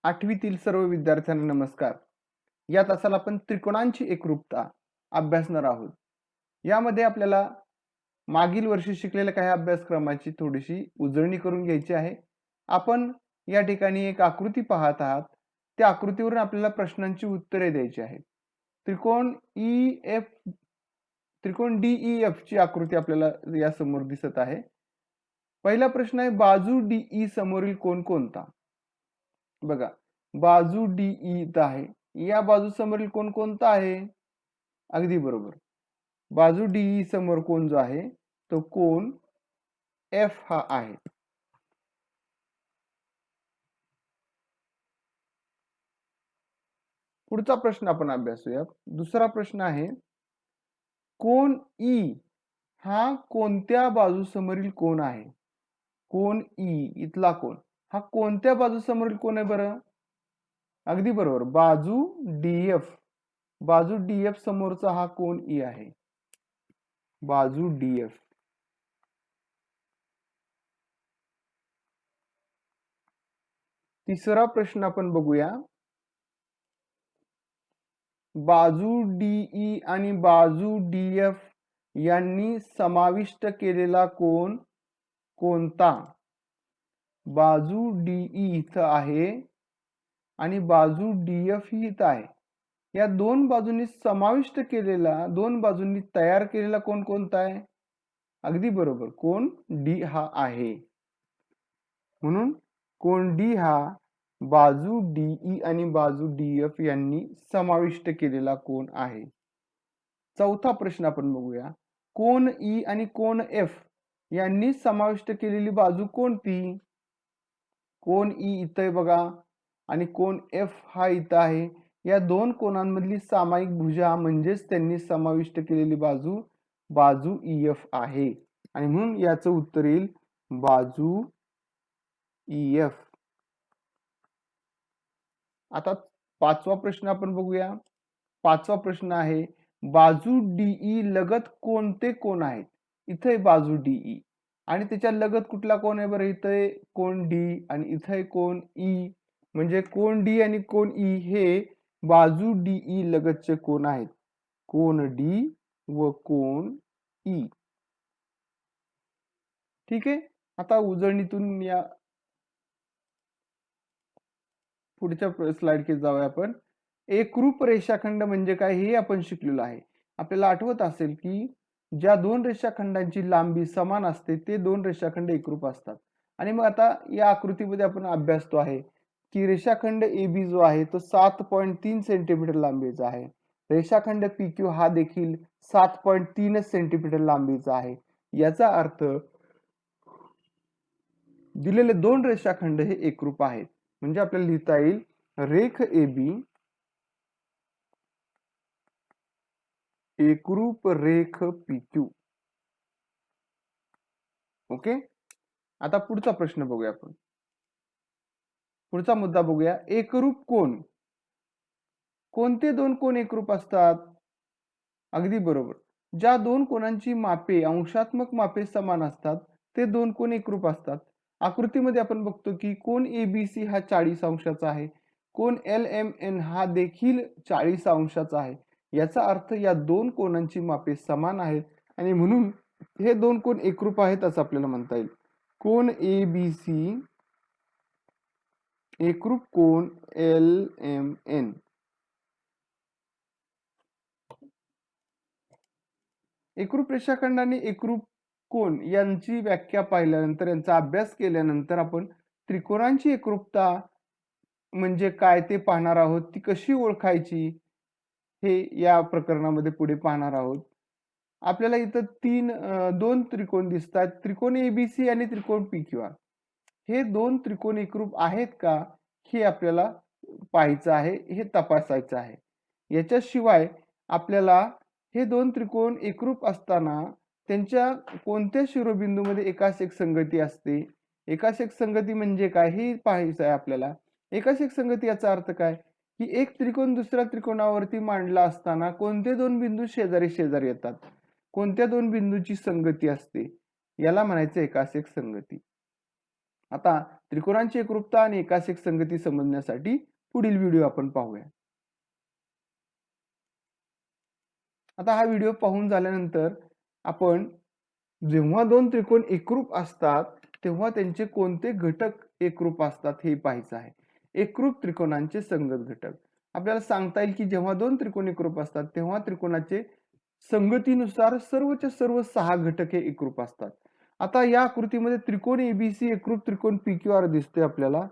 आठवीतील सर्व विद्यार्थ्यांना नमस्कार. या तासाला आपण त्रिकोणांची एकरूपता अभ्यासणार आहोत. यामध्ये आपल्याला मागील वर्षी शिकलेल्या काही अभ्यासक्रमाची थोडीशी उजळणी करून घ्यायची आहे. आपण या ठिकाणी एक आकृती पाहत आहात. त्या आकृतीवरून आपल्याला प्रश्नांची उत्तरे द्यायची आहेत. त्रिकोण DEF ची आकृती आपल्याला या समोर दिसत आहे. पहिला प्रश्न आहे, बाजू DE समोरील कोण कोणता? बघा, बाजू DE इथं आहे. या बाजू समोरील कोण कोणता आहे? अगदी बरोबर. बाजू DE समोर कोण जो आहे तो कोण F हा आहे. पुढचा प्रश्न आपण अभ्यासूया. दुसरा प्रश्न आहे, कोण E हा कोणत्या बाजू समोरील कोण आहे? कोण E इथला कोण हा कोणत्या बाजू समोरील कोण आहे बरं? अगदी बरोबर, बाजू DF. बाजू DF समोरचा हा कोण E आहे. बाजू DF. तिसरा प्रश्न आपण बघूया. बाजू DE आणि बाजू DF यांनी समाविष्ट केलेला कोण कोणता? बाजू DE इथं आहे आणि बाजू DF ही इथं आहे. या दोन बाजूंनी समाविष्ट केलेला, दोन बाजूंनी तयार केलेला कोण कोणता आहे? अगदी बरोबर, कोण D हा आहे. म्हणून कोण D हा बाजू DE आणि बाजू DF यांनी समाविष्ट केलेला कोण आहे. चौथा प्रश्न आपण बघूया. कोण E आणि कोण F यांनी समाविष्ट केलेली बाजू कोणती? कोण E इथं आहे बघा आणि कोण F हा इथं आहे. या दोन कोणांमधली सामायिक भुजा म्हणजेच त्यांनी समाविष्ट केलेली बाजू बाजू EF आहे आणि म्हणून याचं उत्तर येईल बाजू EF. आता पाचवा प्रश्न आपण बघूया. पाचवा प्रश्न आहे, बाजू DE लगत कोणते कोण आहेत? इथे बाजू DE आणि त्याच्या लगत कुठला कोण आहे बरं? इथे कोण D आणि इथे कोण E. म्हणजे कोण D आणि कोण E हे बाजू DE लगतचे कोण आहेत. कोण D व कोण E. ठीक आहे. आता उजळणीतून या पुढच्या स्लाइडकडे जाऊया आपण. एकरूप रेषाखंड म्हणजे काय हे आपण शिकलेलो आहे. आपल्याला आठवत असेल की ज्या दोन रेषाखंडांची लांबी समान असते ते दोन रेषाखंड एकरूप असतात. आणि मग आता या आकृतीमध्ये आपण अभ्यासतो आहे की रेषाखंड AB जो आहे तो 7.3 सेंटीमीटर लांबीचा आहे. रेषाखंड PQ हा देखील 7.3 सेंटीमीटर लांबीचा आहे. याचा अर्थ दिलेले दोन रेषाखंड हे एकरूप आहेत. म्हणजे आपल्याला लिहिता येईल रेख AB एकरूप रेख PQ. ओके. आता पुढचा प्रश्न बघूया आपण. पुढचा मुद्दा बघूया, एकरूप कोण. कोणते दोन कोण एकरूप असतात? अगदी बरोबर, ज्या दोन कोणांची मापे अंशात्मक मापे समान असतात ते दोन कोण एकरूप असतात. आकृतीमध्ये आपण बघतो की कोण ABC हा 40 अंशाचा आहे. कोण LMN हा देखील 40 अंशाचा आहे. याचा अर्थ या दोन कोणांची मापे समान आहेत आणि म्हणून हे दोन कोण एकरूप आहेत असं आपल्याला म्हणता येईल. कोण ABC एकरूप कोण LMN. एकरूप रेषाखंड आणि एकरूप कोण यांची व्याख्या पाहिल्यानंतर, यांचा अभ्यास केल्यानंतर आपण त्रिकोणांची एकरूपता म्हणजे काय ते पाहणार आहोत. ती कशी ओळखायची हे या प्रकरणामध्ये पुढे पाहणार आहोत. आपल्याला इथं दोन त्रिकोण दिसतात, त्रिकोण ABC आणि त्रिकोण PQR. हे दोन त्रिकोण एकरूप आहेत का हे आपल्याला पाहायचं आहे, हे तपासायचं आहे. याच्याशिवाय आपल्याला हे दोन त्रिकोण एकरूप असताना त्यांच्या कोणत्या शिरोबिंदूमध्ये एकास एक संगती असते. एकास एक संगती म्हणजे काय हे पाहायचं आहे आपल्याला. एकास एक संगती याचा अर्थ काय की एक त्रिकोण दुसऱ्या त्रिकोणावरती मांडला असताना कोणते दोन बिंदू शेजारी शेजारी येतात, कोणत्या दोन बिंदूची संगती असते, याला म्हणायचं एकास एक संगती. आता त्रिकोणांची एकरूपता आणि एकास एक संगती समजण्यासाठी पुढील व्हिडिओ आपण पाहूया. आता हा व्हिडिओ पाहून झाल्यानंतर आपण जेव्हा दोन त्रिकोण एकरूप असतात तेव्हा त्यांचे कोणते घटक एकरूप असतात हे पाहायचं आहे. एकरूप त्रिकोणांचे संगत घटक आपल्याला सांगता येईल की जेव्हा दोन त्रिकोण एकरूप असतात तेव्हा त्रिकोणाचे संगतीनुसार सर्वच्या सर्व 6 घटक हे एकरूप असतात. आता या आकृतीमध्ये त्रिकोण एबीसी एकरूप त्रिकोण पीक्यूआर दिसतोय आपल्याला.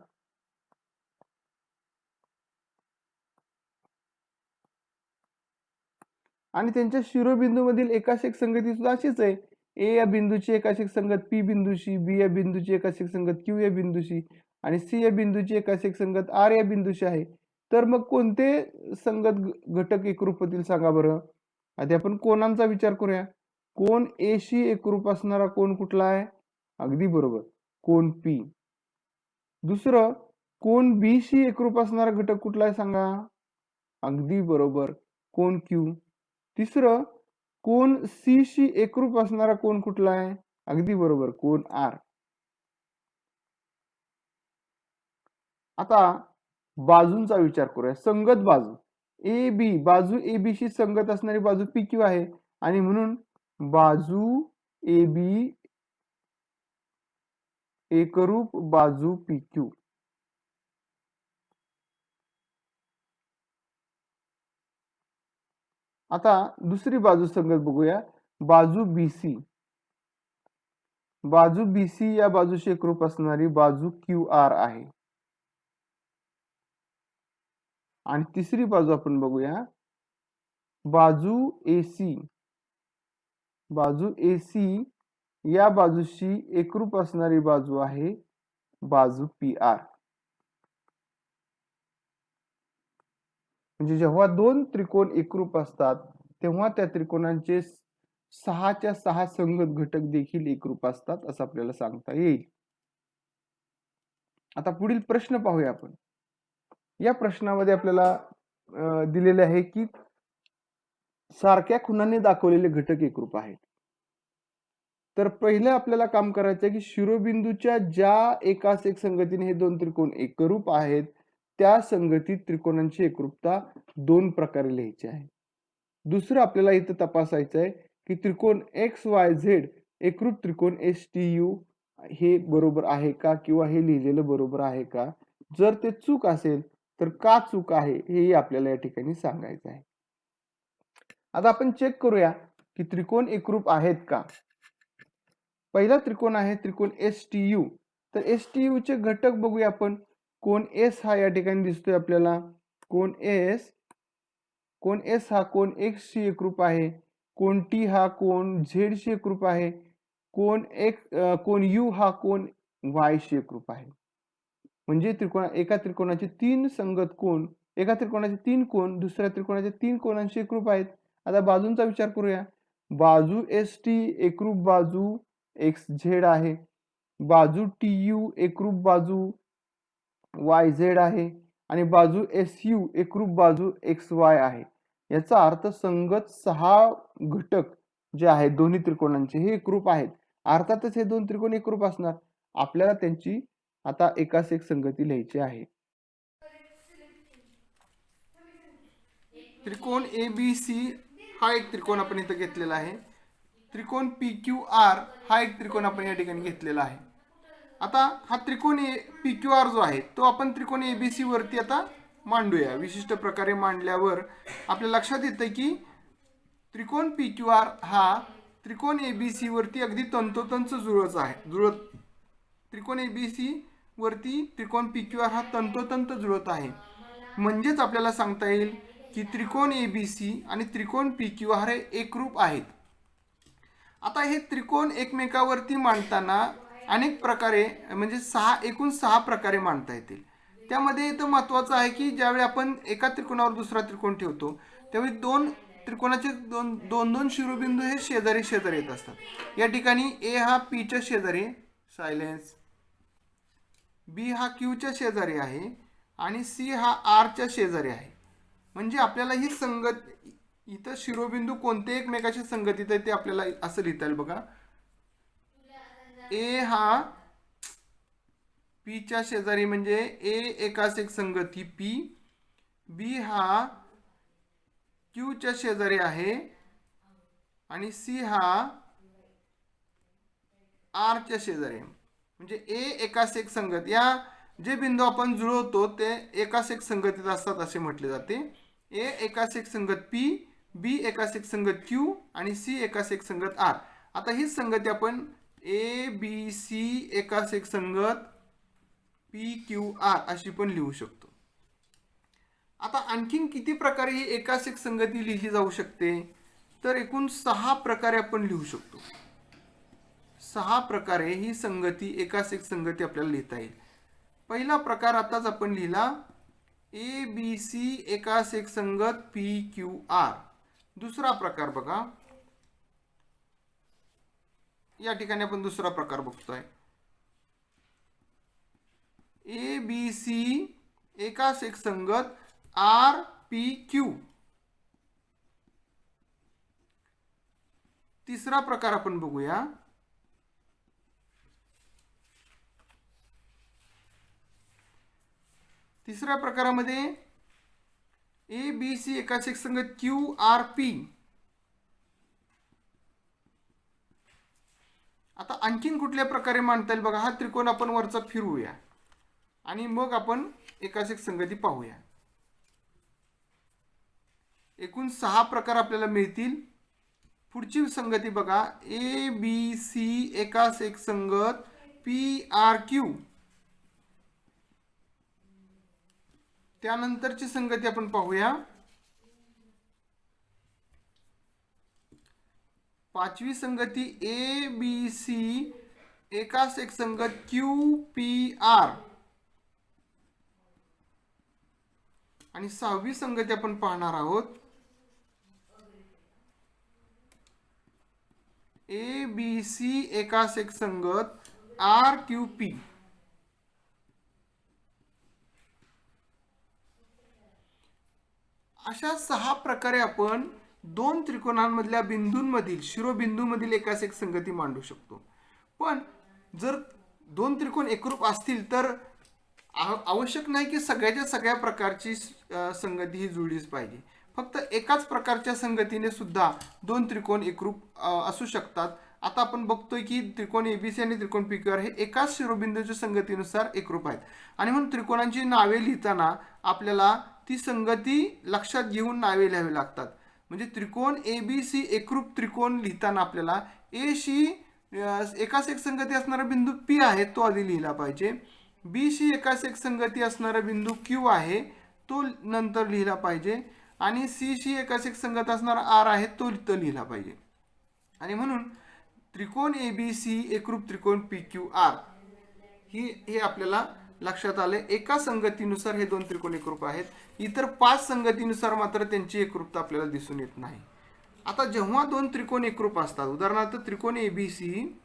आणि त्यांच्या शिरोबिंदूमधील एकास एक संगती सुद्धा अशीच आहे. ए या बिंदूची एकास एक संगत पी बिंदूशी, बी या बिंदूची एकास एक संगत क्यू या बिंदूशी आणि सी या बिंदूची एकास एक संगत आर या बिंदूशी आहे. तर मग कोणते संगत घटक एकरूप होतील सांगा बरं. आधी आपण कोणांचा विचार करूया. कोण ए शी एकरूप असणारा कोण कुठला आहे? अगदी बरोबर, कोण पी. दुसरं, कोण बी शी एकरूप असणारा घटक कुठला आहे सांगा? अगदी बरोबर, कोण क्यू. तिसरं, कोण सी शी एकरूप असणारा कोण कुठला आहे? अगदी बरोबर, कोण आर. आता बाजूंचा विचार करूया. संगत बाजू ए बी, बाजू ए बी शी संगत असणारी बाजू पी क्यू आहे आणि म्हणून बाजू ए बी एकरूप बाजू पी क्यू. आता दुसरी बाजू संगत बघूया. बाजू बीसी, बाजू बीसी या बाजूशी एकरूप असणारी बाजू क्यू आर आहे. आणि तिसरी बाजू आपण बघूया. बाजू एसी, बाजू एसी या बाजूशी एकरूप असणारी बाजू आहे बाजू पी आर. म्हणजे जेव्हा दोन त्रिकोण एकरूप असतात तेव्हा त्या त्रिकोणांचे 6च्या 6 संगत घटक देखील एकरूप असतात असं आपल्याला सांगता येईल. आता पुढील प्रश्न पाहूया आपण. या प्रश्नामध्ये आपल्याला दिलेले आहे की सारख्या खुणांनी दाखवलेले घटक एकरूप आहेत. तर पहिलं आपल्याला काम करायचं आहे की शिरोबिंदूच्या ज्या एकास एक संगतीने हे दोन त्रिकोण एकरूप आहेत त्या संगतीत त्रिकोणांची एकरूपता 2 प्रकारे लिहायची आहे. दुसरं आपल्याला इथं तपासायचं आहे की त्रिकोण एक्स वाय झेड एकरूप त्रिकोण एस टी यू हे बरोबर आहे का किंवा हे लिहिलेलं बरोबर आहे का. जर ते चूक असेल तर का चूक आहे हेही आपल्याला या ठिकाणी सांगायचं आहे. आता आपण चेक करूया की त्रिकोण एकरूप आहेत का. पहिला त्रिकोण आहे त्रिकोण एस टी यू. तर एस टी यू चे घटक बघूया आपण. कोण एस हा या ठिकाणी दिसतोय आपल्याला. कोण एस हा कोण एक्स शी एकरूप आहे. कोण टी हा कोण झेड शी एकरूप आहे. कोण यू हा कोण वाय शी एकरूप आहे. म्हणजे एका त्रिकोणाचे 3 संगत कोण, एका त्रिकोणाचे 3 कोण दुसऱ्या त्रिकोणाचे 3 कोणांशी एकरूप आहेत. आता बाजूंचा विचार करूया. बाजू एस टी एकरूप बाजू एक्स झेड आहे. बाजू टी यू एकरूप बाजू वाय झेड आहे आणि बाजू एस यू एकरूप बाजू एक्स वाय आहे. याचा अर्थ संगत 6 घटक जे आहेत दोन्ही त्रिकोणांचे हे एकरूप आहेत. अर्थातच हे दोन त्रिकोण एकरूप असणार. आपल्याला त्यांची आता एकास एक संगती लिहायची आहे. त्रिकोण ए बी सी हा एक त्रिकोण आपण इथं घेतलेला आहे. त्रिकोण पी क्यू आर हा एक त्रिकोण आपण या ठिकाणी घेतलेला आहे. आता हा त्रिकोण पी क्यू आर जो आहे तो आपण त्रिकोण ए बी सी वरती आता मांडूया. विशिष्ट प्रकारे मांडल्यावर आपल्या लक्षात येतं की त्रिकोण पी क्यू आर हा त्रिकोण ए बी सी वरती अगदी तंतोतंत जुळत त्रिकोण ए बी सी वरती त्रिकोण पी क्यू आर हा तंतोतंत जुळत आहे. म्हणजेच आपल्याला सांगता येईल की त्रिकोण ए बी सी आणि त्रिकोण पी क्यू आर हे एकरूप आहेत. आता हे त्रिकोण एकमेकावरती मांडताना अनेक प्रकारे म्हणजे एकूण 6 प्रकारे मांडता येतील. त्यामध्ये इथं महत्त्वाचं आहे की ज्यावेळी आपण एका त्रिकोणावर दुसरा त्रिकोण ठेवतो त्यावेळी दोन त्रिकोणाचे दोन शिरोबिंदू हे शेजारी शेजारी येत असतात. या ठिकाणी ए हा पी च्या शेजारी सायलेन्स, बी हा क्यू च्या शेजारी आहे आणि सी हा आर च्या शेजारी आहे. म्हणजे आपल्याला ही संगत इथं शिरोबिंदू कोणते एकमेकाच्या संगतीत आहे ते आपल्याला असं लिहिता येईल बघा. ए हा पी च्या शेजारी म्हणजे ए एकास एक संगती पी, बी हा क्यू च्या शेजारी आहे आणि सी हा आर च्या शेजारी आहे. म्हणजे ए एकास एक संगत, या जे बिंदू आपण जुळवतो ते एकास एक संगतीत असतात असे म्हटले जाते. ए एकास एक संगत पी, बी एकास एक संगत क्यू आणि सी एकास एक संगत आर. आता ही संगती आपण ए बी सी एकास एक संगत पी क्यू आर अशी पण लिहू शकतो. आता आणखीन किती प्रकारे ही एकास एक संगती लिहिली जाऊ शकते, तर एकूण 6 प्रकारे आपण लिहू शकतो. 6 प्रकारे ही संगती एकास एक संगती आपल्याला लिहिता येईल. पहिला प्रकार आताच आपण लिहिला, ए बी सी एकास एक संगत पी क्यू आर. दुसरा प्रकार बघा, या ठिकाणी आपण दुसरा प्रकार बघतोय, ए बी सी एकास एक संगत आर पी क्यू. तिसरा प्रकार आपण बघूया, तिसऱ्या प्रकारामध्ये ए बी सी एकास एक संगत क्यू आर पी. आता आणखीन कुठल्या प्रकारे मांडता येईल बघा, हा त्रिकोण आपण वरचा फिरवूया आणि मग आपण एकास एक संगती पाहूया. एकूण 6 प्रकार आपल्याला मिळतील. पुढची संगती बघा, ए बी सी एकास एक संगत पी आर क्यू. त्यानंतरची संगती आपण पाहूया. पाचवी संगती ए बी सी एकास एक संगत क्यू पी आर. आणि 6वी संगती आपण पाहणार आहोत, ए बी सी एकास एक संगत आर क्यू पी. अशा 6 प्रकारे आपण दोन त्रिकोणांमधल्या बिंदूंमधील शिरोबिंदूमधील एकास एक संगती मांडू शकतो. पण जर दोन त्रिकोण एकरूप असतील तर आवश्यक नाही की सगळ्याच्या सगळ्या प्रकारची संगती ही जुळलीच पाहिजे. फक्त एकाच प्रकारच्या संगतीने सुद्धा दोन त्रिकोण एकरूप असू शकतात. आता आपण बघतोय की त्रिकोण एबीसी आणि त्रिकोण पी क्यू आर हे एकाच शिरोबिंदूच्या संगतीनुसार एकरूप आहेत. आणि म्हणून त्रिकोणांची नावे लिहिताना आपल्याला ती संगती लक्षात घेऊन नावे लिहावी लागतात. म्हणजे त्रिकोण एबीसी एकरूप त्रिकोण लिहिताना आपल्याला ए शी एकाच एक संगती असणारा बिंदू पी आहे तो आधी लिहिला पाहिजे, बी शी एकाच एक संगती असणारा बिंदू क्यू आहे तो नंतर लिहिला पाहिजे आणि सी शी एकाच एक संगत असणारा आर आहे तो लिहिला पाहिजे. आणि म्हणून त्रिकोण एबीसी एकरूप त्रिकोण पी क्यू आर हे आपल्याला लक्षात आले. एका संगतीनुसार हे दोन त्रिकोण एकरूप आहेत, इतर 5 संगतीनुसार मात्र त्यांची एकरूपता आपल्याला दिसून येत नाही. आता जेव्हा दोन त्रिकोण एकरूप असतात, उदाहरणार्थ त्रिकोण एबीसी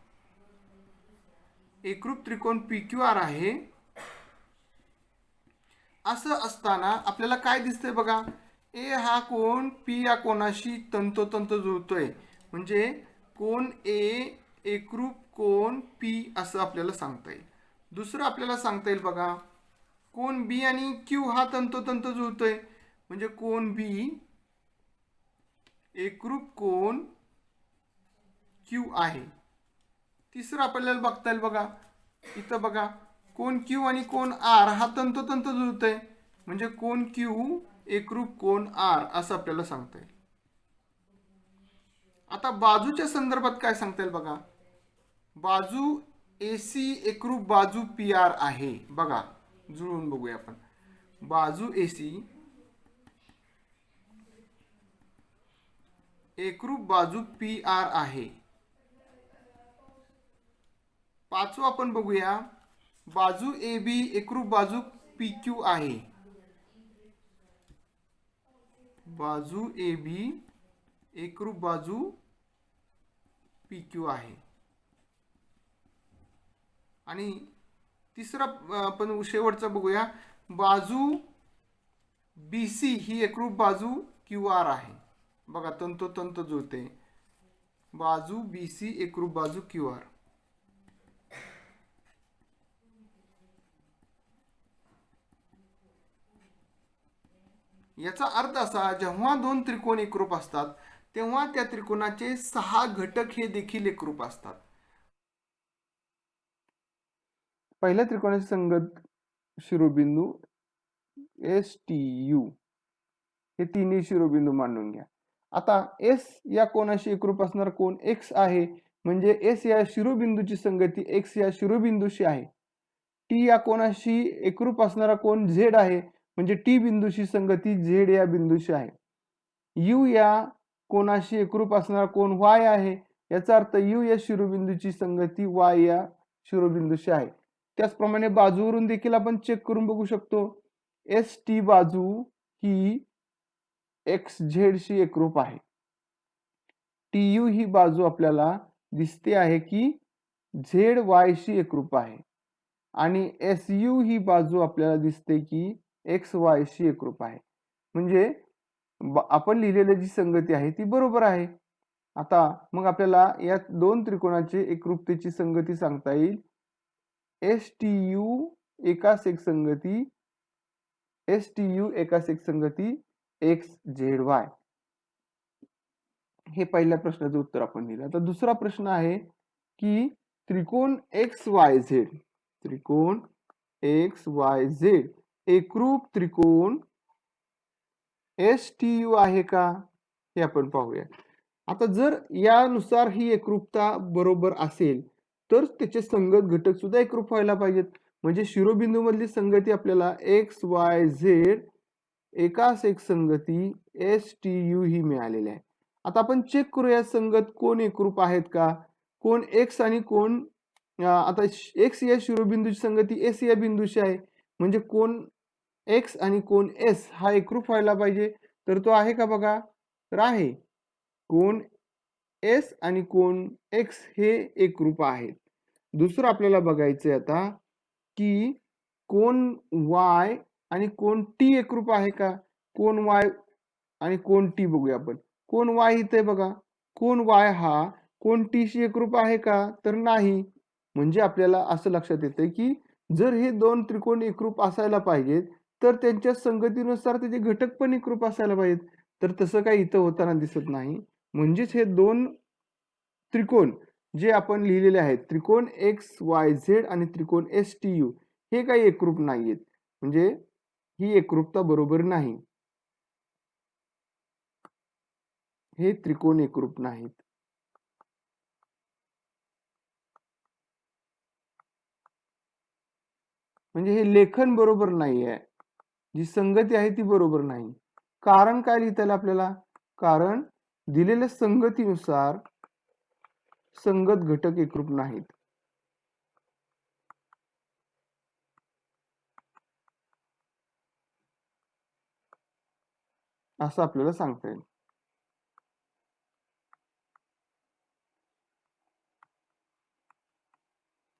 एकरूप त्रिकोण पी क्यू आर आहे, असं असताना आपल्याला काय दिसतंय बघा, ए हा कोण पी या कोणाशी तंतोतंत जुळतोय. म्हणजे कोण ए एकरूप कोण पी असं आपल्याला सांगता येईल. दुसरं आपल्याला सांगता येईल बघा, कोण बी आणि क्यू हा तंतोतंत जुळतोय म्हणजे कोण बी एकरूप कोण क्यू आहे. तिसरं आपल्याला बघता येईल बघा, इथं बघा कोण क्यू आणि कोण आर हा तंतोतंत जुळतोय म्हणजे कोण क्यू एकरूप कोण आर असं आपल्याला सांगता येईल. आता बाजूच्या संदर्भात काय सांगता येईल बघा, बाजू एसी एकरूप बाजू पी आर आहे. बघा जुळवून बघूया आपण, बाजू एसी एकरूप बाजू पी आर आहे. पाचवं आपण बघूया, बाजू ए बी एकरूप बाजू पी क्यू आहे. बाजू ए बी एकरूप बाजू पी क्यू आहे. आणि तिसरा आपण शेवटचा बघूया, बाजू बी सी ही एकरूप बाजू क्यू आर आहे. बघा तंतोतंत जुळते, बाजू बी सी एकरूप बाजू क्यू आर. याचा अर्थ असा, जेव्हा दोन त्रिकोण एकरूप असतात तेव्हा त्या त्रिकोणाचे 6 घटक हे देखील एकरूप असतात. पहिल्या त्रिकोणाचे संगत शिरोबिंदू STU हे तिन्ही शिरोबिंदू मानून घ्या. आता S या कोणाशी एकरूप असणारा कोण X आहे, म्हणजे S या शिरोबिंदूची संगती X या शिरोबिंदूशी आहे. T या कोणाशी एकरूप असणारा कोण Z आहे, म्हणजे T बिंदूशी संगती Z या बिंदूशी आहे. U या कोणाशी एकरूप असणारा कोण Y आहे, याचा अर्थ U या शिरोबिंदूची संगती Y या शिरोबिंदूशी आहे. त्याचप्रमाणे बाजूवरून देखील आपण चेक करून बघू शकतो. ST बाजू ही XZ शी एकरूप आहे. TU ही बाजू आपल्याला दिसते आहे की ZY शी एकरूप आहे आणि SU ही बाजू आपल्याला दिसते की XY शी एकरूप आहे. म्हणजे आपण लिहिलेली जी संगती आहे ती बरोबर आहे. आता मग आपल्याला या दोन त्रिकोणाचे एकरूपतेची संगती सांगता येईल. STU एकास एक संगती STU एकास एक संगती XZY. हे पहिल्या प्रश्नाचं उत्तर आपण दिलं. आता दुसरा प्रश्न आहे की त्रिकोण XYZ त्रिकोण XYZ एकरूप त्रिकोण STU आहे का, हे आपण पाहूया. आता जर यानुसार ही एकरूपता बरोबर असेल तर त्याचे संगत घटक सुद्धा एकरूप व्हायला पाहिजेत. म्हणजे शिरोबिंदू मधली संगती आपल्याला XYZ एकास एक संगती STU ही मिळालेली आहे. आता आपण चेक करूया संगत कोण एकरूप आहेत का. कोण X आणि कोण आता X या शिरोबिंदूची संगती S या बिंदूशी आहे, म्हणजे कोण X आणि कोण S हा एकरूप व्हायला पाहिजे. तर तो आहे का बघा, तर आहे. कोण S आणि कोण X हे एकरूप आहेत. दुसरं आपल्याला बघायचंय आता की कोण Y आणि कोण T एकरूप आहे का. कोण Y आणि कोण T बघूया आपण. कोण Y इथे बघा, कोण Y हा कोण T शी एकरूप आहे का, तर नाही. म्हणजे आपल्याला असं लक्षात येतं की जर हे दोन त्रिकोण एकरूप असायला पाहिजेत तर त्यांच्या संगतीनुसार त्याचे घटक पण एकरूप असायला पाहिजेत. तर तसं काही इथं होताना दिसत नाही. म्हणजेच हे दोन त्रिकोण जे आपण लिहिलेले आहेत, त्रिकोण XYZ आणि त्रिकोण STU हे काही एकरूप नाहीयेत. म्हणजे ही एकरूपता बरोबर नाही. हे त्रिकोण एकरूप नाहीत. म्हणजे हे लेखन बरोबर नाहीये. जी संगती आहे ती बरोबर नाही. कारण काय लिहिता येईल आपल्याला, कारण दिलेल्या संगतीनुसार संगत घटक एकरूप नाहीत. असं आपल्याला सांगता येईल.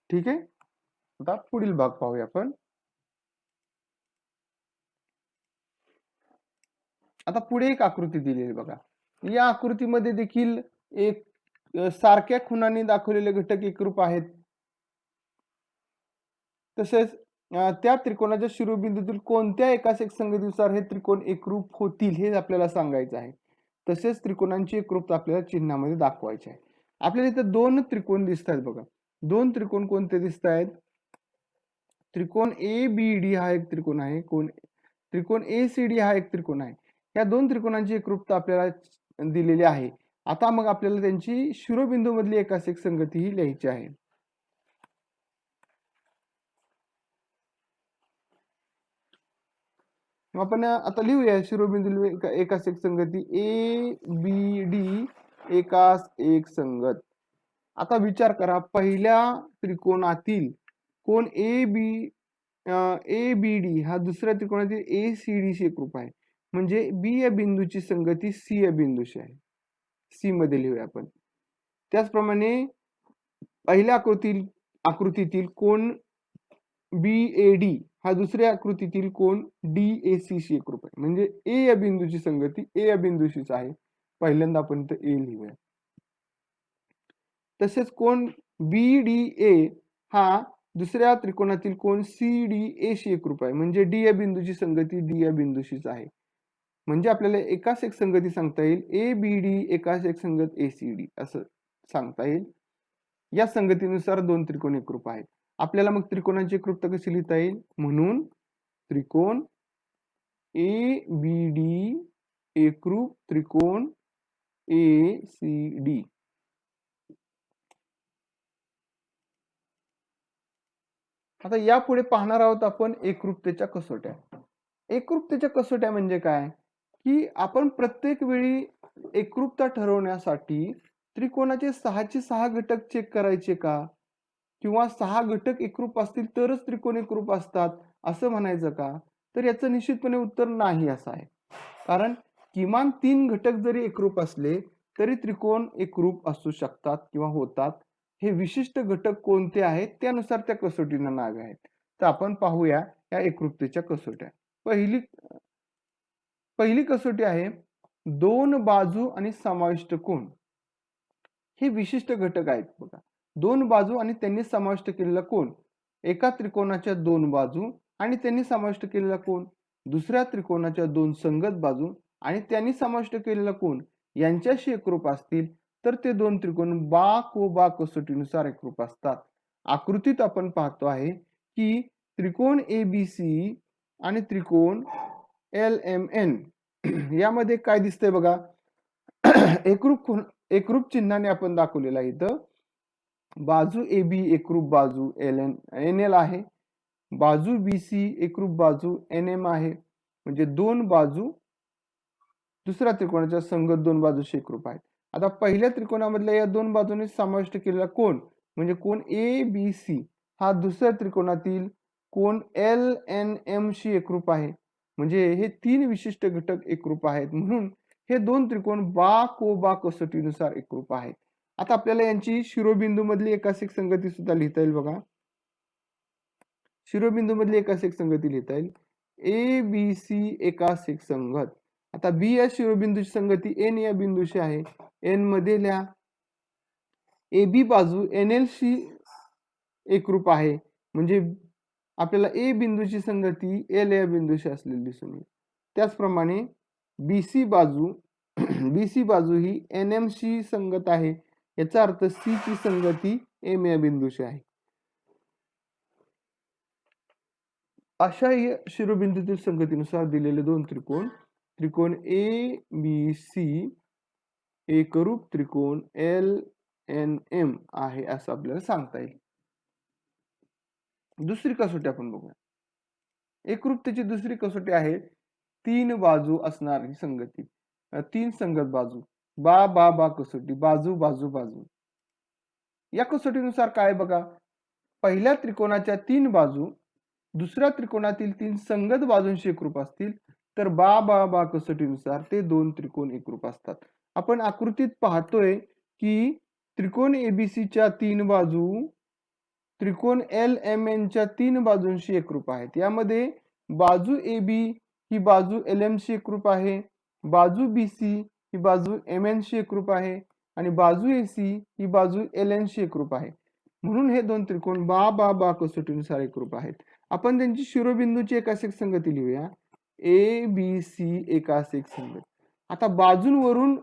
ठीक आहे. आता पुढील भाग पाहूया आपण. आता पुढे एक आकृती दिलेली बघा. या आकृतीमध्ये देखील एक सारख्या खुणांनी दाखवलेले घटक एकरूप आहेत. तसेच त्या त्रिकोणाच्या शिरोबिंदूतील कोणत्या एकास एक संगतीनुसार हे त्रिकोण एकरूप होतील हे आपल्याला सांगायचं आहे. तसेच त्रिकोणांची एकरूपता आपल्याला चिन्हामध्ये दाखवायची आहे. आपल्याला इथे दोन त्रिकोण दिसत आहेत बघा. दोन त्रिकोण कोणते दिसत आहेत, त्रिकोण ABD हा एक त्रिकोण आहे, त्रिकोण ACD हा एक त्रिकोण आहे. या दोन त्रिकोणांची एकरूपता आपल्याला दिलेली आहे. आता मग आपल्याला त्यांची शिरोबिंदू मधली एकास एक संगती ही लिहायची आहे. आपण आता लिहूया शिरोबिंदू एकास एक संगती ABD एकास एक संगत. आता विचार करा, पहिल्या त्रिकोणातील कोण ABD हा दुसऱ्या त्रिकोणातील ACD शी एकरूप आहे. म्हणजे B या बिंदूची संगती C या बिंदूशी आहे. C मध्ये लिहूया आपण. त्याचप्रमाणे पहिल्या आकृतीतील कोण BAD हा दुसऱ्या आकृतीतील कोण DAC शी एकरूप आहे. म्हणजे A या बिंदूची संगती A या बिंदूशीच आहे. पहिल्यांदा आपण इथं A लिहूया. तसेच कोण BDA हा दुसऱ्या त्रिकोणातील कोण CDA शी एकरूप आहे. म्हणजे D या बिंदूची संगती D या बिंदूशीच आहे. म्हणजे आपल्याला एकाच एकसंगती सांगता येईल ए बी डी एकाच एकसंगत ए सी डी असं सांगता येईल. या संगतीनुसार दोन त्रिकोण एकरूप आहेत. आपल्याला मग त्रिकोणाची एकरूपता कशी लिहिता येईल? म्हणून त्रिकोण ए बी डी एकरूप त्रिकोण ए सी डी. आता यापुढे पाहणार आहोत आपण एकरूपतेच्या कसोट्या. एकरूपतेच्या कसोट्या म्हणजे काय, की आपण प्रत्येक वेळी एकरूपता ठरवण्यासाठी त्रिकोणाचे 6चे 6 घटक चेक करायचे का, किंवा 6 घटक एकरूप असतील तरच त्रिकोण एकरूप असतात असं म्हणायचं का? तर याचं निश्चितपणे उत्तर नाही असं आहे. कारण किमान 3 घटक जरी एकरूप असले तरी त्रिकोण एकरूप असू शकतात किंवा होतात. हे विशिष्ट घटक कोणते आहेत त्यानुसार त्या कसोटींना नावे आहेत. तर आपण पाहूया या एकरूपतेच्या कसोट्या. पहिली कसोटी आहे दोन बाजू आणि समाविष्ट कोन. हे विशिष्ट घटक आहेत बघा. दोन बाजू आणि त्यांनी समाविष्ट केलेला कोन. एका त्रिकोणाच्या दोन बाजू आणि त्यांनी समाविष्ट केलेला कोन, दुसऱ्या त्रिकोणाच्या दोन संगत बाजू आणि त्यांनी समाविष्ट केलेला कोन यांच्याशी एकरूप असतील तर ते दोन त्रिकोण बा को बा कसोटीनुसार एकरूप असतात. आकृतीत आपण पाहतो आहे की त्रिकोण एबीसी आणि त्रिकोण LMN यामध्ये काय दिसतंय बघा. एकरूप चिन्हाने आपण दाखवलेला आहे. इथं बाजू AB एकरूप बाजू NL आहे, बाजू BC एकरूप बाजू NM आहे. म्हणजे दोन बाजू दुसऱ्या त्रिकोणाच्या संगत दोन बाजूशी एकरूप आहेत. आता पहिल्या त्रिकोणामधल्या या दोन बाजूंनी समाविष्ट केलेला कोन म्हणजे कोन ABC हा दुसऱ्या त्रिकोणातील कोन LNM शी एकरूप आहे. म्हणजे हे तीन विशिष्ट घटक एकरूप आहेत, म्हणून हे दोन त्रिकोण बा को बा कसोटीनुसार एकरूप आहेत. आता आपल्याला यांची शिरोबिंदू मधली एकास एक संगती सुद्धा लिहिता येईल बघा. शिरोबिंदू मधली एकास एक संगती लिहिता येईल. ABC एकास एक संगत. आता बी या शिरोबिंदूची संगती एन या बिंदूशी आहे. एन मध्ये लिहा. AB बाजू NL शी एकरूप आहे, म्हणजे आपल्याला ए बिंदूची संगती एल या बिंदूशी असलेली दिसून येईल. त्याचप्रमाणे BC बाजू ही NM शी संगत आहे. याचा अर्थ सी ची संगती एम या बिंदूशी आहे. अशा शिरोबिंदूतील संगतीनुसार दिलेले दोन त्रिकोण ABC एकरूप त्रिकोण LNM आहे असं आपल्याला सांगता येईल. दुसरी कसोटी आपण बघूया. एकरूपतेची दुसरी कसोटी आहे तीन बाजू असणारी संगती. तीन संगत बाजू बा बा बा कसोटी, बाजू बाजू बाजू. या कसोटीनुसार काय बघा, पहिल्या त्रिकोणाच्या तीन बाजू दुसऱ्या त्रिकोणातील तीन संगत बाजूंशी एकरूप असतील तर बा बा बा कसोटीनुसार ते दोन त्रिकोण एकरूप असतात. आपण आकृतीत पाहतोय की त्रिकोण एबीसीच्या तीन बाजू त्रिकोण LMN च्या तीन बाजूंशी एकरूप आहेत. यामध्ये बाजू AB ही बाजू LM शी एकरूप आहे, बाजू BC ही बाजू MN शी एकरूप आहे आणि बाजू AC ही बाजू LN शी एकरूप आहे. म्हणून हे दोन त्रिकोण बा बा बा कसोटीनुसार एकरूप आहेत. आपण त्यांची शिरोबिंदूची एकास एक संगती लिहूया. ABC एकास एक संगत. आता बाजूंवरून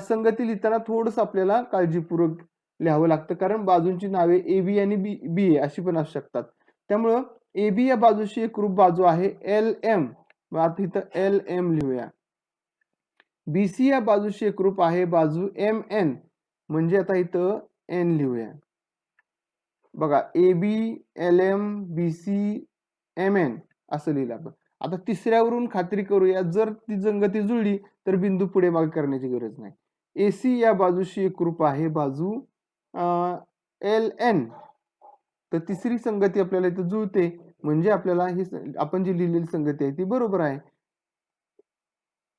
संगती लिहिताना थोडस आपल्याला काळजीपूर्वक लिहावं लागतं, कारण बाजूंची नावे AB आणि BA अशी पण असू शकतात. त्यामुळं AB या बाजूशी एकरूप बाजू आहे LM. आता इथं LM लिहूया. BC या बाजूशी एकरूप आहे बाजू MN, म्हणजे आता इथं N लिहूया. बघा AB LM BC MN असं लिहिलं आपण. आता तिसऱ्यावरून खात्री करूया, जर ती संगती जुळली तर बिंदू पुढे मागे करण्याची गरज नाही. AC या बाजूशी एकरूप आहे बाजू LN. तर तिसरी संगती आपल्याला इथं जुळते, म्हणजे आपल्याला ही आपण जी लिहिलेली संगती आहे ती बरोबर आहे.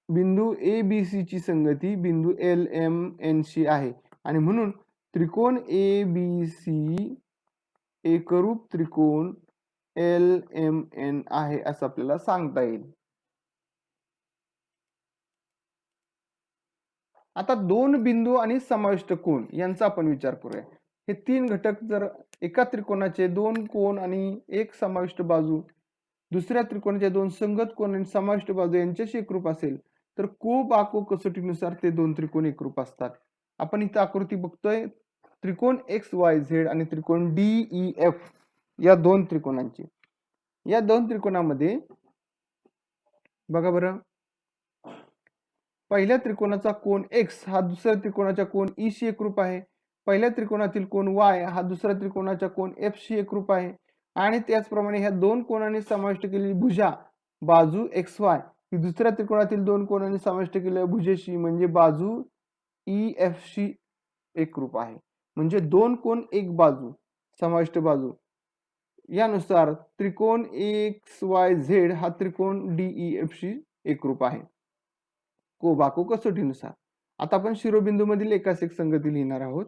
बिंदू ABC ची संगती बिंदू LMN शी आहे आणि म्हणून त्रिकोण ABC एकरूप त्रिकोण LMN आहे असं आपल्याला सांगता येईल. आता दोन बिंदू आणि समाविष्ट कोन यांचा आपण विचार करूया. हे तीन घटक जर एका त्रिकोणाचे दोन कोन आणि एक समाविष्ट बाजू दुसऱ्या त्रिकोणाचे दोन संगत कोन आणि समाविष्ट बाजू यांच्याशी एकरूप असेल तर को-बाको कसोटीनुसार ते दोन त्रिकोण एकरूप असतात. आपण इथं आकृती बघतोय त्रिकोण XYZ आणि त्रिकोण DEF या दोन त्रिकोणांची. या दोन त्रिकोणामध्ये बघा बरं, पहिल्या त्रिकोणाचा कोन X हा दुसऱ्या त्रिकोणाच्या कोन E शी एकरूप आहे. पहिल्या त्रिकोणातील कोन Y हा दुसऱ्या त्रिकोणाच्या कोन F शी एकरूप आहे. आणि त्याचप्रमाणे ह्या दोन कोनांनी समाविष्ट केलेली भुजा बाजू XY ही दुसऱ्या त्रिकोणातील दोन कोनांनी समाविष्ट केलेल्या भुजेशी म्हणजे बाजू EF शी एकरूप आहे. म्हणजे दोन कोन एक बाजू समाविष्ट बाजू यानुसार त्रिकोण XYZ हा त्रिकोण DEF शी एकरूप आहे को-बाको कसोटीनुसार. आता आपण शिरोबिंदू मधील एकास एक संगती लिहिणार आहोत.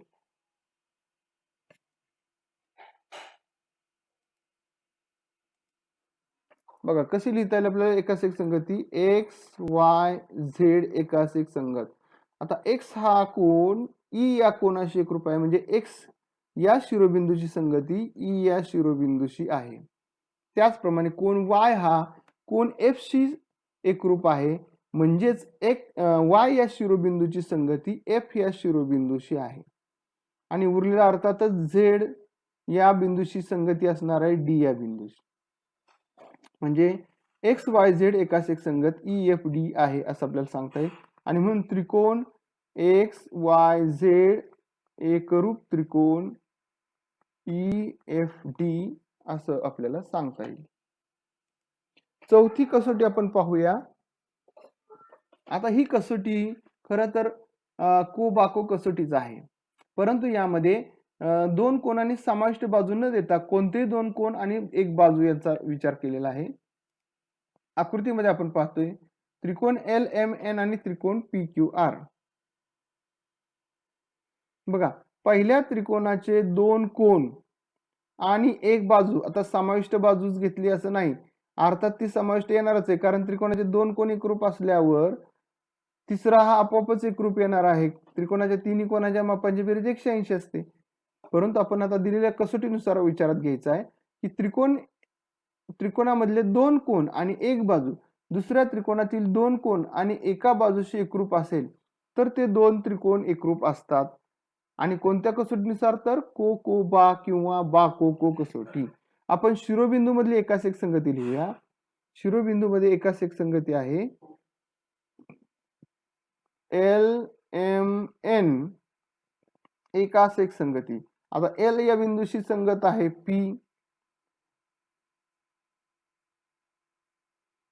बघा कशी लिहिता येईल आपल्याला एकास एक संगती XYZ एकास एक संगत. आता X हा कोन E या कोनाशी एकरूप आहे म्हणजे X या शिरोबिंदूची संगती E या शिरोबिंदूशी आहे. त्याचप्रमाणे कोन Y हा कोन F शी एकरूप आहे म्हणजेच Y या शिरोबिंदूची संगती F या शिरोबिंदूशी आहे. आणि उरलेला अर्थातच Z या बिंदूशी संगती असणार आहे D या बिंदूशी. म्हणजे XYZ एकास एक संगत EFD आहे असं आपल्याला सांगता येईल. आणि म्हणून त्रिकोण XYZ एकरूप त्रिकोण EFD असं आपल्याला सांगता येईल. चौथी कसोटी आपण पाहूया. आता ही कसोटी खरं तर को-बाको कसोटीच आहे, परंतु यामध्ये दोन कोनांनी समाविष्ट बाजू न देता कोणतेही दोन कोन आणि एक बाजू याचा विचार केलेला आहे. आकृतीमध्ये आपण पाहतोय त्रिकोण LMN आणि त्रिकोण PQR. बघा पहिल्या त्रिकोणाचे दोन कोन आणि एक बाजू, आता समाविष्ट बाजूच घेतली असं नाही, अर्थात ती समाविष्ट येणारच आहे कारण त्रिकोणाचे दोन कोन एकरूप असल्यावर तिसरा हा आपोआपच एकरूप येणार आहे. त्रिकोणाच्या तिन्ही कोनाच्या मापांची बेरीज 180 असते. परंतु आपण आता दिलेल्या कसोटीनुसार विचारात घ्यायचा आहे की त्रिकोणामधले दोन कोन आणि एक बाजू दुसऱ्या त्रिकोणातील दोन कोन आणि एका बाजूशी एकरूप असेल तर ते दोन त्रिकोण एकरूप असतात. आणि कोणत्या कसोटीनुसार तर को-बा किंवा बा-को कसोटी. आपण शिरोबिंदू मधली एकास एक संगती लिहूया. शिरोबिंदू मध्ये एकास एक संगती आहे LMN एकास एक संगती. आता L या बिंदूशी संगत आहे P,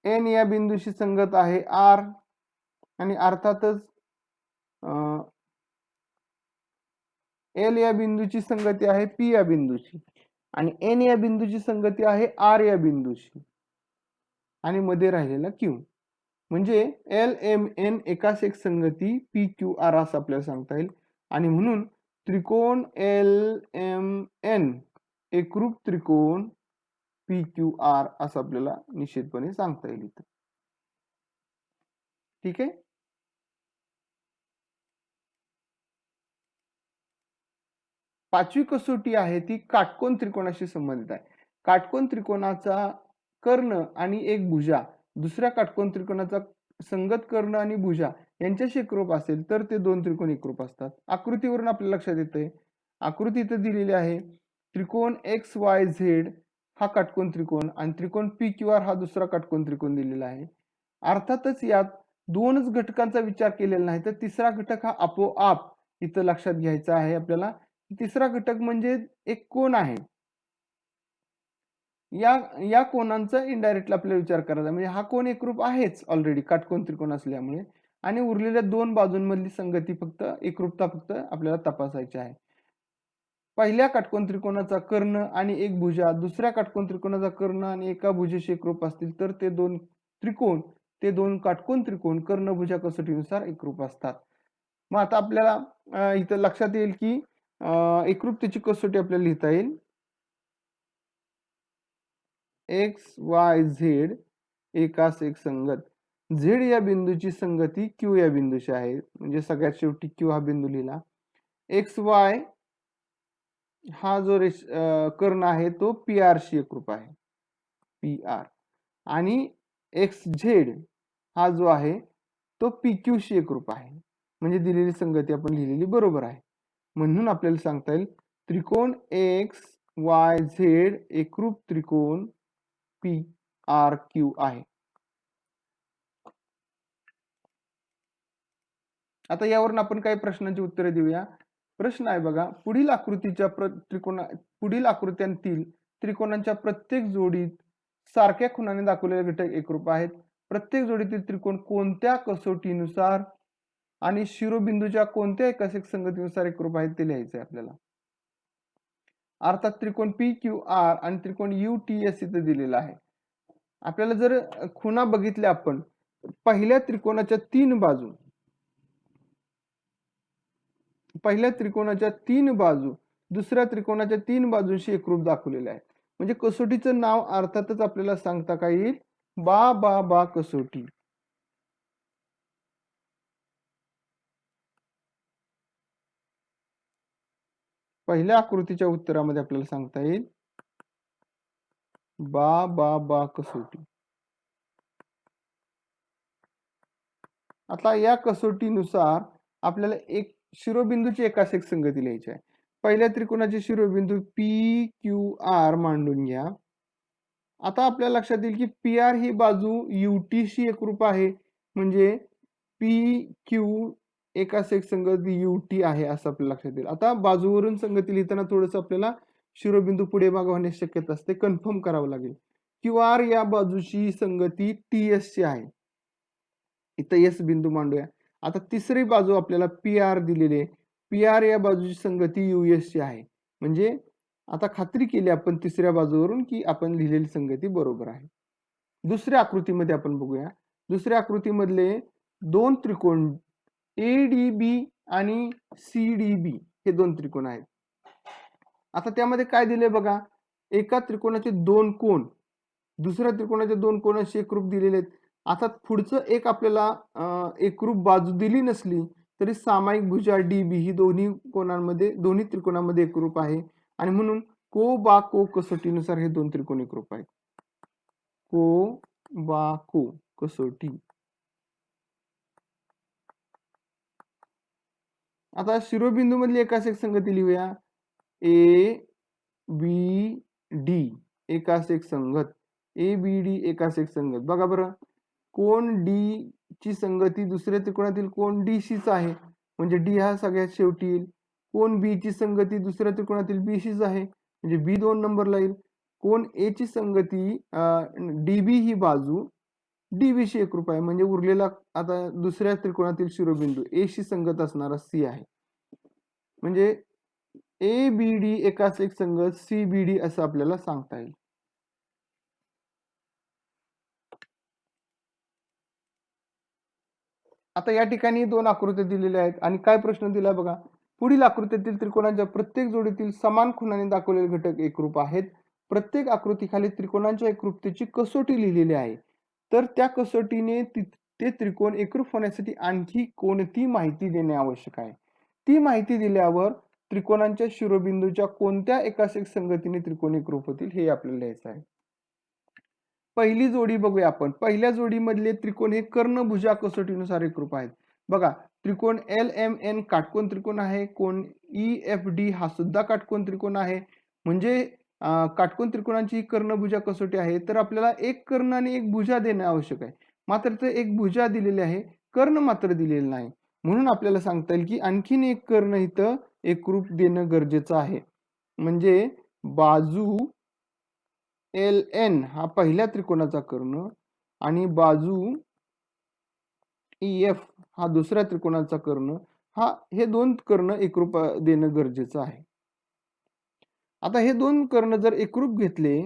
N या बिंदूशी संगत आहे R आणि अर्थातच L या बिंदूची संगती आहे P या बिंदूशी आणि N या बिंदूची संगती आहे R या बिंदूशी आणि मध्ये राहिलेला Q. म्हणजे LMN एकास एक संगती PQR असं आपल्याला सांगता येईल. आणि म्हणून त्रिकोण LMN एकरूप त्रिकोण PQR असं आपल्याला निश्चितपणे सांगता येईल इथं. ठीक आहे. पाचवी कसोटी आहे ती काटकोन त्रिकोणाशी संबंधित आहे. काटकोन त्रिकोणाचा कर्ण आणि एक भुजा दुसऱ्या काटकोन त्रिकोणाचा संगत कर्ण आणि भुजा यांच्याशी एकरूप असेल तर ते दोन त्रिकोण एकरूप असतात. आकृतीवरून आपल्या लक्षात येते, आकृती इथे दिलेली आहे. त्रिकोण XYZ हा काटकोन त्रिकोण आणि त्रिकोण PQR हा दुसरा काटकोन त्रिकोण दिलेला आहे. अर्थातच यात दोनच घटकांचा विचार केलेला नाही तर तिसरा घटक हा आपोआप इथं लक्षात घ्यायचा आहे आपल्याला. तिसरा घटक म्हणजे एक कोन आहे. या कोनांचा इनडायरेक्टली आपल्याला विचार करायचा म्हणजे हा कोन एकरूप आहेच ऑलरेडी काटकोन त्रिकोण असल्यामुळे आणि उरलेल्या दोन बाजूंमधली संगती फक्त एकरूपता फक्त आपल्याला तपासायची आहे. पहिल्या काटकोन त्रिकोणाचा कर्ण आणि एक भुजा दुसऱ्या काटकोन त्रिकोणाचा कर्ण आणि एका भुजेशी एकरूप असतील तर ते दोन काटकोन त्रिकोण कर्णभुजा कसोटीनुसार एकरूप असतात. मग आता आपल्याला इथं लक्षात येईल की एकरूपतेची कसोटी आपल्याला लिहिता येईल XYZ एकास एक संगत Z या बिंदूची संगती Q या बिंदूशी आहे. म्हणजे सगळ्यात शेवटी Q हा बिंदू लिहिला. XY हा जो कर्ण आहे तो PR शी एकरूप आहे PR आणि XZ हा जो आहे तो PQ शी एकरूप आहे. म्हणजे दिलेली संगती आपण लिहिलेली बरोबर आहे. म्हणून आपल्याला सांगता येईल त्रिकोण XYZ एकरूप त्रिकोण PRQ आहे. आता यावरून आपण काही प्रश्नांची उत्तरे देऊया. प्रश्न आहे बघा, पुढील आकृत्यांतील त्रिकोणांच्या प्रत्येक जोडीत सारख्या खुणाने दाखवलेले घटक एकरूप आहेत. प्रत्येक जोडीतील त्रिकोण कोणत्या कसोटीनुसार आणि शिरोबिंदूच्या कोणत्या एकास संगतीनुसार एकरूप आहेत ते लिहायचे आपल्याला. अर्थात त्रिकोण PQR आणि त्रिकोण UTS इथे दिलेला आहे. आपल्याला जर खुणा बघितल्या आपण पहिल्या त्रिकोणाच्या तीन बाजू दुसऱ्या त्रिकोणाच्या 3 बाजूंशी एकरूप दाखवलेले आहेत. म्हणजे कसोटीचं नाव अर्थातच आपल्याला सांगता का येईल बा कसोटी. पहिल्या आकृतीच्या उत्तरामध्ये आपल्याला सांगता येईल बा कसोटी. आता या कसोटीनुसार आपल्याला एक शिरोबिंदूची एकास एक संगती लिहायची आहे. पहिल्या त्रिकोणाचे शिरोबिंदू PQR मांडून घ्या. आता आपल्या लक्षात येईल की PR ही बाजू UT शी एकरूप आहे. म्हणजे PQ एकास एक संगती UT आहे असं आपल्या लक्षात येईल. आता बाजूवरून संगती लिहिताना थोडंसं आपल्याला शिरोबिंदू पुढे मागे होण्याची शक्यता असते, कन्फर्म करावं लागेल. QR या बाजूची संगती TS ची आहे. इथं S बिंदू मांडूया. आता तिसरी बाजू आपल्याला PR दिलेली आहे. PR या बाजूची संगती US ची आहे. म्हणजे आता खात्री केली आपण तिसऱ्या बाजूवरून की आपण लिहिलेली संगती बरोबर आहे. दुसऱ्या आकृतीमध्ये आपण बघूया. दुसऱ्या आकृतीमधले दोन त्रिकोण ADB आणि CDB हे दोन त्रिकोण आहेत. आता त्यामध्ये काय दिले बघा, एका त्रिकोणाचे दोन कोण दुसऱ्या त्रिकोणाचे दोन कोणाशी एकरूप दिलेले आहेत. आता पुढचं एक आपल्याला एकरूप बाजू दिली नसली तरी सामायिक भुजा DB ही दोन्ही त्रिकोणामध्ये एकरूप आहे आणि म्हणून को कसोटीनुसार हे दोन त्रिकोण एकरूप आहेत. को कसोटी. आता शिरोबिंदू मधली एकास एक संगती लिहूया. ABD एकास एक संगत. ABD एकास एक संगत. बघा बरं, कोण D ची संगती दुसऱ्या त्रिकोणातील कोण D शीच आहे. म्हणजे D हा सगळ्यात शेवटी येईल. कोण B ची संगती दुसऱ्या त्रिकोणातील B शीच आहे. म्हणजे B 2 नंबरला येईल. कोण A ची संगती DB ही बाजू DB शी एकरूप आहे. म्हणजे उरलेला आता दुसऱ्या त्रिकोणातील शिरोबिंदू A शी संगत असणारा C आहे. म्हणजे ABD एकास एक संगत CBD असं आपल्याला सांगता येईल. आता या ठिकाणी दोन आकृत्या दिलेल्या आहेत आणि काय प्रश्न दिला बघा, पुढील आकृतीतील त्रिकोणांच्या प्रत्येक जोडीतील समान खुणाने दाखवलेले घटक एकरूप आहेत. प्रत्येक आकृतीखाली त्रिकोणांच्या एकरूपतेची कसोटी लिहिलेली आहे. तर त्या कसोटीने ते त्रिकोण एकरूप होण्यासाठी आणखी कोणती माहिती देणे आवश्यक आहे. ती माहिती दिल्यावर त्रिकोणांच्या शिरोबिंदूच्या कोणत्या एकास एक संगतीने त्रिकोण एकरूप होतील हे आपल्याला लिहायचं आहे. पहिली जोडी बघूया आपण. पहिल्या जोडीमधले त्रिकोण हे कर्णभुजा कसोटीनुसार एकरूप आहेत. बघा, त्रिकोण LMN काटकोन त्रिकोण आहे. कोण EFD हा सुद्धा काटकोन त्रिकोण आहे. म्हणजे काटकोन त्रिकोणांची कर्णभुजा कसोटी आहे. तर आपल्याला एक कर्ण आणि एक भुजा देणे आवश्यक आहे. मात्र ते एक भुजा दिलेली आहे, कर्ण मात्र दिलेलं नाही. म्हणून आपल्याला सांगता येईल की आणखीन एक कर्ण इथं एकरूप देणं गरजेचं आहे. म्हणजे बाजू LN हा पहिल्या त्रिकोणाचा कर्ण आणि बाजू EF हा दुसऱ्या त्रिकोणाचा कर्ण हे दोन कर्ण एकरूप देणं गरजेचं आहे. आता हे दोन कर्ण जर एकरूप घेतले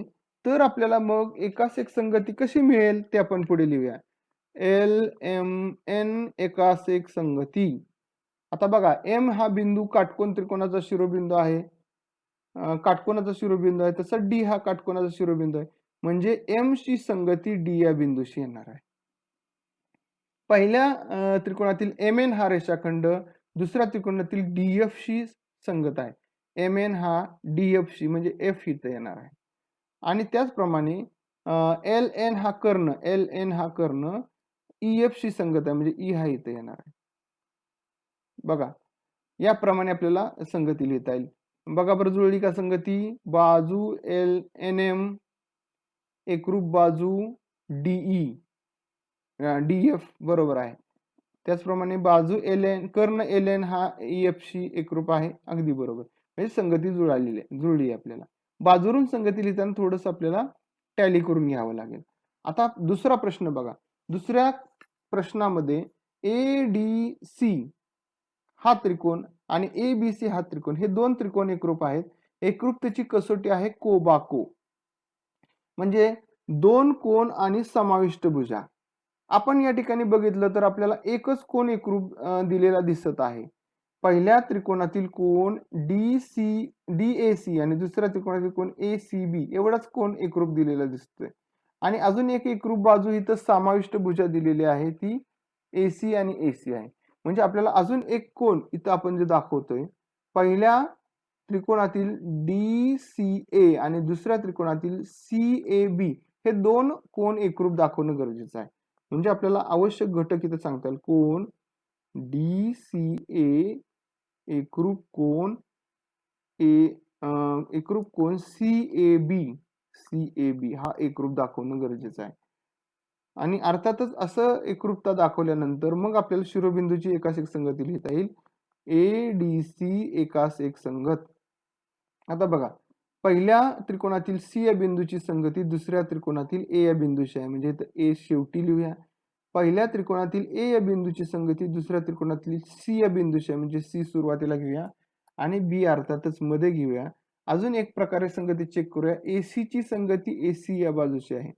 तर आपल्याला मग एकास एक संगती कशी मिळेल ते आपण पुढे लिहूया. LMN एकास एक संगती. आता बघा, M हा बिंदू काटकोन त्रिकोणाचा शिरोबिंदू आहे. काटकोनाचा शिरोबिंदू आहे, तसं D हा काटकोनाचा शिरोबिंदू आहे. म्हणजे M ची संगती D या बिंदूशी येणार आहे. पहिल्या त्रिकोणातील MN हा रेषाखंड दुसऱ्या त्रिकोणातील DF शी संगत आहे. MN हा DF शी म्हणजे F इथे येणार आहे. आणि त्याचप्रमाणे LN हा कर्ण EF शी संगत आहे, म्हणजे ई हा इथे येणार आहे. बघा, याप्रमाणे आपल्याला संगती लिहिता येईल. बघा बरं, जुळली का संगती? बाजू NM एकरूप बाजू DE DF बरोबर आहे. त्याचप्रमाणे बाजू LN कर्ण LN हा EF शी एकरूप आहे. अगदी बरोबर. म्हणजे संगती जुळली आपल्याला. बाजूरून संगती लिहिताना थोडस आपल्याला टॅली करून घ्यावं लागेल. आता दुसरा प्रश्न बघा. दुसऱ्या प्रश्नामध्ये ADC हा त्रिकोण आणि ABC हा त्रिकोण, हे दोन त्रिकोण एकरूप आहेत. एकरूपतेची कसोटी आहे कोबाको, म्हणजे दोन कोन आणि समाविष्ट भुजा. आपण या ठिकाणी बघितलं तर आपल्याला एकच कोन एकरूप दिलेला दिसत आहे. पहिल्या त्रिकोणातील कोन DAC आणि दुसऱ्या त्रिकोणातील कोन ACB एवढाच कोन एकरूप दिलेला दिसतोय. आणि अजून एक एकरूप बाजू इथं समाविष्ट भुजा दिलेली आहे, ती AC आणि AC आहे. म्हणजे आपल्याला अजून एक कोन इथं आपण जे दाखवतोय, पहिल्या त्रिकोणातील DCA आणि दुसऱ्या त्रिकोणातील CAB हे दोन कोन एकरूप दाखवणं गरजेचं आहे. म्हणजे आपल्याला आवश्यक घटक इथे सांगता येईल. कोन DCA एकरूप कोन एकरूप कोन CAB हा एकरूप दाखवणं गरजेचं आहे. आणि अर्थातच असं एकरूपता दाखवल्यानंतर मग आपल्याला शिरोबिंदूची एकास एक संगती लिहिता येईल. ADC एकास एक संगत. आता बघा, पहिल्या त्रिकोणातील C या बिंदूची संगती दुसऱ्या त्रिकोणातील A या बिंदूशी आहे, म्हणजे A शेवटी लिहूया. पहिल्या त्रिकोणातील A या बिंदूची संगती दुसऱ्या त्रिकोणातील C या बिंदूशी आहे, म्हणजे C सुरुवातीला घेऊया आणि B अर्थातच मध्ये घेऊया. अजून एक प्रकारे संगती चेक करूया. AC ची संगती AC या बाजूशी आहे,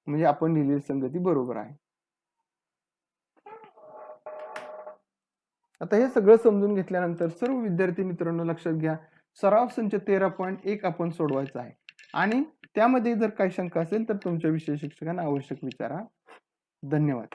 म्हणजे आपण लिहिलेली संगती बरोबर आहे. आता हे सगळं समजून घेतल्यानंतर सर्व विद्यार्थी मित्रांनो लक्षात घ्या, सराव संच 13.1 आपण सोडवायचा आहे आणि त्यामध्ये जर काही शंका असेल तर तुमच्या विषय शिक्षकांना आवश्यक विचारा. धन्यवाद.